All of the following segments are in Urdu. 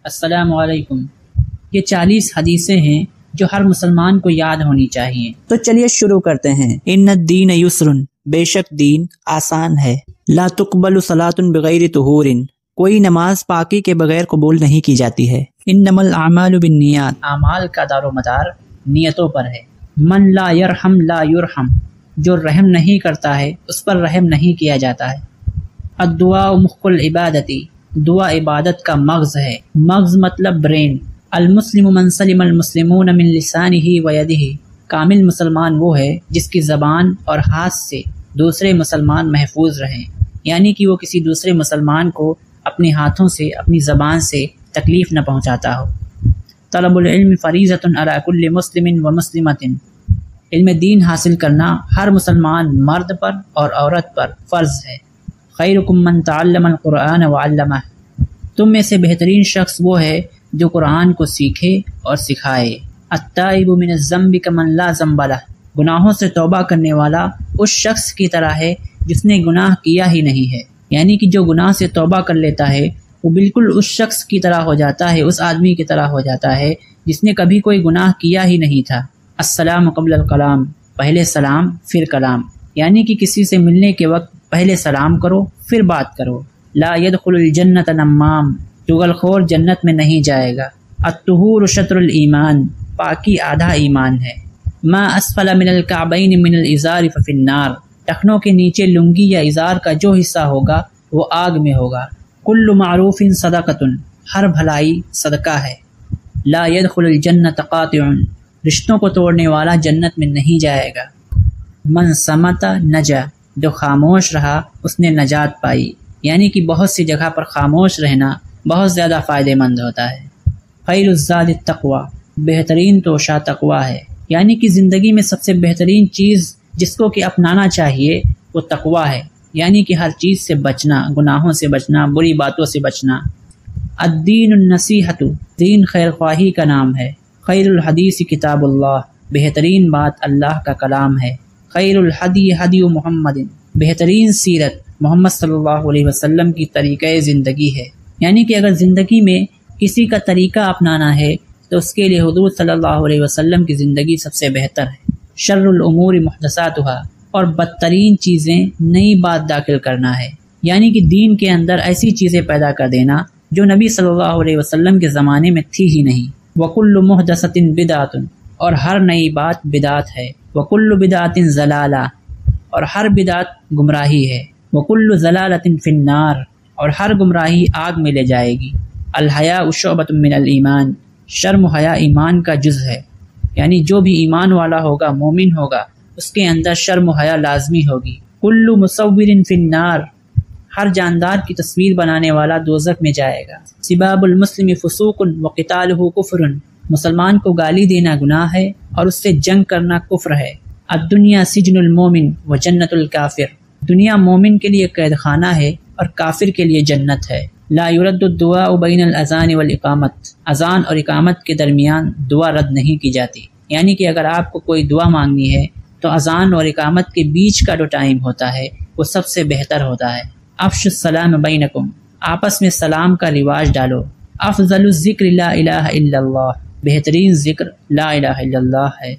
السلام علیکم۔ یہ 40 حدیثیں ہیں جو ہر مسلمان کو یاد ہونی چاہیے۔ تو چلیے شروع کرتے ہیں۔ ان الدین یسر، بے شک دین آسان ہے۔ لا تقبل صلاۃ بغیر طہور، کوئی نماز پاکی کے بغیر قبول نہیں کی جاتی ہے۔ انما الاعمال بالنیات، اعمال کا دار و مدار نیتوں پر ہے۔ من لا یرحم لا یرحم، جو رحم نہیں کرتا ہے اس پر رحم نہیں کیا جاتا ہے۔ الدعاء مخ العبادتی، دعا عبادت کا مغز ہے۔ مغز مطلب برین۔ المسلم من سلم المسلمون من لسانہ ویدہ، کامل مسلمان وہ ہے جس کی زبان اور ہاتھ سے دوسرے مسلمان محفوظ رہیں، یعنی کہ وہ کسی دوسرے مسلمان کو اپنے ہاتھوں سے اپنی زبان سے تکلیف نہ پہنچاتا ہو۔ طلب العلم فریضۃ علی کل مسلم و مسلمۃ، علم دین حاصل کرنا ہر مسلمان مرد پر اور عورت پر فرض ہے۔ خیرکم من تعلم القرآن وعلمہ، تم میں سے بہترین شخص وہ ہے جو قرآن کو سیکھے اور سکھائے۔ التائب من الذنب کمن لا ذنب لہ، گناہوں سے توبہ کرنے والا اس شخص کی طرح ہے جس نے گناہ کیا ہی نہیں ہے، یعنی کہ جو گناہ سے توبہ کر لیتا ہے وہ بالکل اس شخص کی طرح ہو جاتا ہے، اس آدمی کی طرح ہو جاتا ہے جس نے کبھی کوئی گناہ کیا ہی نہیں تھا۔ السلام قبل الکلام، پہلے سلام پھر کلام، یعنی کہ کسی سے ملنے کے وقت پہلے سلام کرو پھر بات کرو۔ لا يدخل الجنت نمام، چغل خور جنت میں نہیں جائے گا۔ الطہور شطر الایمان، پاکی آدھا ایمان ہے۔ ما اسفل من الکعبین من الازار ففی النار، ٹخنوں کے نیچے لنگی یا ازار کا جو حصہ ہوگا وہ آگ میں ہوگا۔ کل معروف صدقۃ، ہر بھلائی صدقہ ہے۔ لا يدخل الجنت قاطع، رشتوں کو توڑنے والا جنت میں نہیں جائے گا۔ من صمت نجا، جو خاموش رہا اس نے نجات پائی، یعنی کہ بہت سی جگہ پر خاموش رہنا بہت زیادہ فائدہ مند ہوتا ہے۔ خیر الزاد التقوی، بہترین توشہ تقوی ہے، یعنی کہ زندگی میں سب سے بہترین چیز جس کو کہ اپنانا چاہیے وہ تقوی ہے، یعنی کہ ہر چیز سے بچنا، گناہوں سے بچنا، بری باتوں سے بچنا۔ الدین النصیحۃ، دین خیر خواہی کا نام ہے۔ خیر الحدیث کتاب اللہ، بہترین بات اللہ کا کلام ہے۔ خیر الحدی حدی محمد، بہترین سیرت محمد صلی اللہ علیہ وسلم کی طریقہ زندگی ہے، یعنی کہ اگر زندگی میں کسی کا طریقہ اپنانا ہے تو اس کے لیے حضور صلی اللہ علیہ وسلم کی زندگی سب سے بہتر ہے۔ شر الامور محدثاتها، اور بدترین چیزیں نئی بات داخل کرنا ہے، یعنی کہ دین کے اندر ایسی چیزیں پیدا کر دینا جو نبی صلی اللہ علیہ وسلم کے زمانے میں تھی ہی نہیں۔ وکل محدثۃ بدعۃ، اور ہر نئی بات بدعت ہے۔ وکل بدعۃ ضلالہ، اور ہر بدعت گمراہی ہے۔ وکل ضلالۃ فی النار، اور ہر گمراہی آگ میں لے جائے گی۔ الحیاء شعبۃ من الایمان، شرم و حیا ایمان کا جز ہے، یعنی جو بھی ایمان والا ہوگا، مومن ہوگا، اس کے اندر شرم و حیا لازمی ہوگی۔ کل مصور فی النار، ہر جاندار کی تصویر بنانے والا دوزخ میں جائے گا۔ سباب المسلم فسوق وقتالہ کفر، مسلمان کو گالی دینا گناہ ہے اور اس سے جنگ کرنا کفر ہے۔ الدنیا سجن المومن و جنت الکافر، دنیا مومن کے لیے قید خانہ ہے اور کافر کے لیے جنت ہے۔ لا يرد الدعاء بین الاذان والاقامت، اذان اور اقامت کے درمیان دعا رد نہیں کی جاتی، یعنی کہ اگر آپ کو کوئی دعا مانگنی ہے تو اذان اور اقامت کے بیچ کا جو ٹائم ہوتا ہے وہ سب سے بہتر ہوتا ہے۔ افش السلام بینکم، آپس میں سلام کا رواج ڈالو۔ افضل الذکر لا الہ الا اللہ، بہترین ذکر لا الہ الا اللہ ہے۔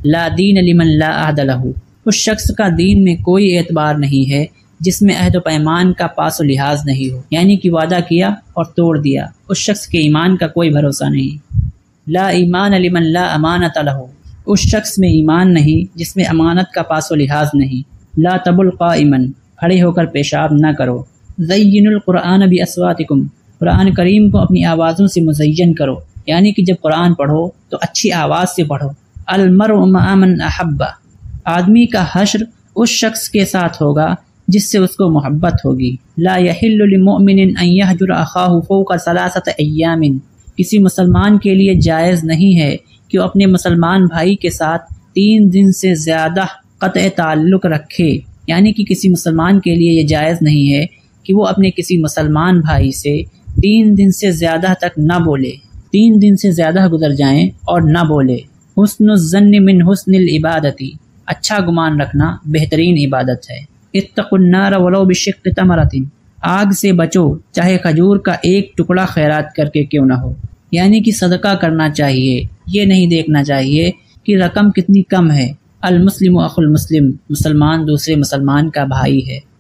لا دین لمن لا عہد لہ، اس شخص کا دین میں کوئی اعتبار نہیں ہے جس میں عہد و پیمان کا پاس و لحاظ نہیں ہو، یعنی کہ وعدہ کیا اور توڑ دیا، اس شخص کے ایمان کا کوئی بھروسہ نہیں۔ لا ایمان لمن لا امانت لہ، اس شخص میں ایمان نہیں جس میں امانت کا پاس و لحاظ نہیں۔ لا تبل قائما، کھڑے ہو کر پیشاب نہ کرو۔ زین القرآن باصواتکم، قرآن کریم کو اپنی آوازوں سے مزین کرو، یعنی کہ جب قرآن پڑھو تو اچھی آواز سے پڑھو۔ المرء مع من احب، آدمی کا حشر اس شخص کے ساتھ ہوگا جس سے اس کو محبت ہوگی۔ لا یحل لمؤمن ان یہجر اخاہ فوق 3 ایام، کسی مسلمان کے لیے جائز نہیں ہے کہ وہ اپنے مسلمان بھائی کے ساتھ 3 دن سے زیادہ قطع تعلق رکھے، یعنی کہ کسی مسلمان کے لیے یہ جائز نہیں ہے کہ وہ اپنے کسی مسلمان بھائی سے 3 دن سے زیادہ تک نہ بولے، 3 دن سے زیادہ گزر جائیں اور نہ بولے۔ حسن الظن من حسن العبادتی، اچھا گمان رکھنا بہترین عبادت ہے۔ اتقوا النار ولو بشق تمرۃ، آگ سے بچو چاہے کھجور کا ایک ٹکڑا خیرات کر کے کیوں نہ ہو، یعنی کہ صدقہ کرنا چاہیے، یہ نہیں دیکھنا چاہیے کہ رقم کتنی کم ہے۔ المسلم اخو المسلم، مسلمان دوسرے مسلمان کا بھائی ہے۔